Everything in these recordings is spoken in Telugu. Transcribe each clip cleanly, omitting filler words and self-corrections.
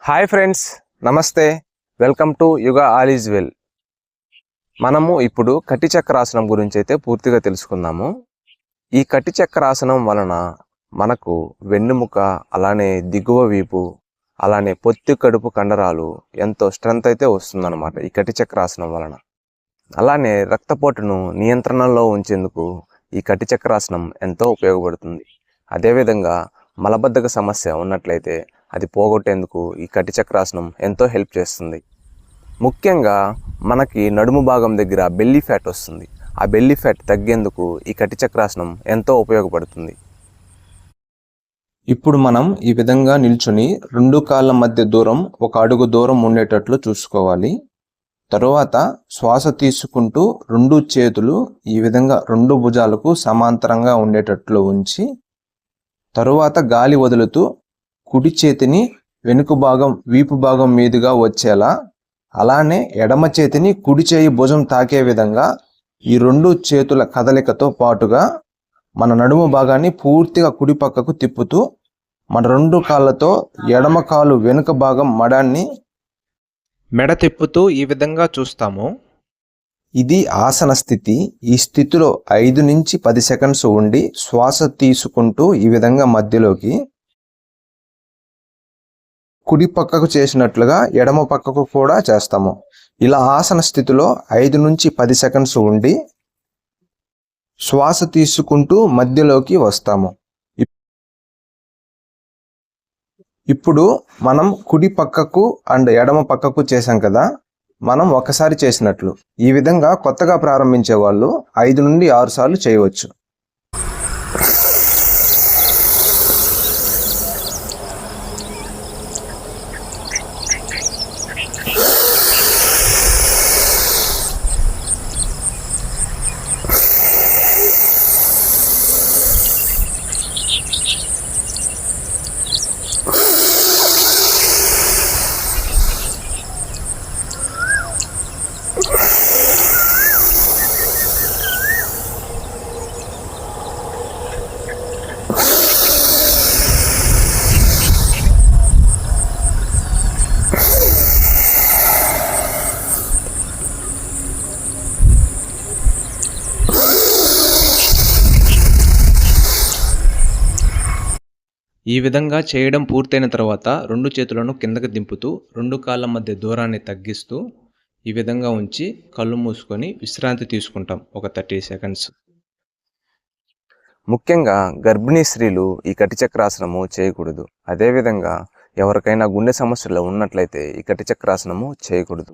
హాయ్ ఫ్రెండ్స్, నమస్తే. వెల్కమ్ టు యుగ ఆల్ ఈజ్ వెల్. మనము ఇప్పుడు కటి చక్రాసనం గురించి అయితే పూర్తిగా తెలుసుకుందాము. ఈ కటి చక్రాసనం వలన మనకు వెన్నుముక, అలానే దిగువ వీపు, అలానే పొత్తి కడుపు కండరాలు ఎంతో స్ట్రెంత్ అయితే వస్తుందన్నమాట ఈ కటి చక్రాసనం వలన. అలానే రక్తపోటును నియంత్రణలో ఉంచేందుకు ఈ కటి చక్రాసనం ఎంతో ఉపయోగపడుతుంది. అదేవిధంగా మలబద్ధక సమస్య ఉన్నట్లయితే అది పోగొట్టేందుకు ఈ కటి చక్రాసనం ఎంతో హెల్ప్ చేస్తుంది. ముఖ్యంగా మనకి నడుము భాగం దగ్గర బెల్లీ ఫ్యాట్ వస్తుంది. ఆ బెల్లీ ఫ్యాట్ తగ్గేందుకు ఈ కటి చక్రాసనం ఎంతో ఉపయోగపడుతుంది. ఇప్పుడు మనం ఈ విధంగా నిల్చుని రెండు కాళ్ళ మధ్య దూరం 1 అడుగు దూరం ఉండేటట్లు చూసుకోవాలి. తరువాత శ్వాస తీసుకుంటూ 2 చేతులు ఈ విధంగా 2 భుజాలకు సమాంతరంగా ఉండేటట్లు ఉంచి, తరువాత గాలి వదులుతూ కుడి చేతిని వెనుక భాగం వీపు భాగం మీదుగా వచ్చేలా, అలానే ఎడమ చేతిని కుడి చేయి భుజం తాకే విధంగా ఈ 2 చేతుల కదలికతో పాటుగా మన నడుము భాగాన్ని పూర్తిగా కుడి పక్కకు తిప్పుతూ మన 2 కాళ్ళతో ఎడమ కాలు వెనుక భాగం మడాన్ని మెడ తిప్పుతూ ఈ విధంగా చూస్తాము. ఇది ఆసన స్థితి. ఈ స్థితిలో 5 నుంచి 10 సెకండ్స్ ఉండి శ్వాస తీసుకుంటూ ఈ విధంగా మధ్యలోకి కుడి పక్కకు చేసినట్లుగా ఎడమ పక్కకు కూడా చేస్తాము. ఇలా ఆసన స్థితిలో 5 నుంచి 10 సెకండ్స్ ఉండి శ్వాస తీసుకుంటూ మధ్యలోకి వస్తాము. ఇప్పుడు మనం కుడి పక్కకు అండ్ ఎడమ పక్కకు చేసాం కదా, మనం ఒకసారి చేసినట్లు. ఈ విధంగా కొత్తగా ప్రారంభించే వాళ్ళు 5 నుండి 6 సార్లు చేయవచ్చు. ఈ విధంగా చేయడం పూర్తయిన తర్వాత 2 చేతులను కిందకి దింపుతూ 2 కాళ్ళ మధ్య దూరాన్ని తగ్గిస్తూ ఈ విధంగా ఉంచి కళ్ళు మూసుకొని విశ్రాంతి తీసుకుంటాం ఒక 30 సెకండ్స్. ముఖ్యంగా గర్భిణీ స్త్రీలు ఈ కటి చక్రాసనము చేయకూడదు. అదేవిధంగా ఎవరికైనా గుండె సమస్యలు ఉన్నట్లయితే ఈ కటి చక్రాసనము చేయకూడదు.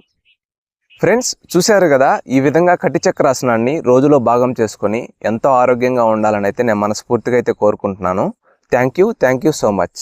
ఫ్రెండ్స్, చూశారు కదా, ఈ విధంగా కటి చక్రాసనాన్ని రోజులో భాగం చేసుకొని ఎంతో ఆరోగ్యంగా ఉండాలని అయితే నేను మనస్ఫూర్తిగా అయితే కోరుకుంటున్నాను. Thank you so much.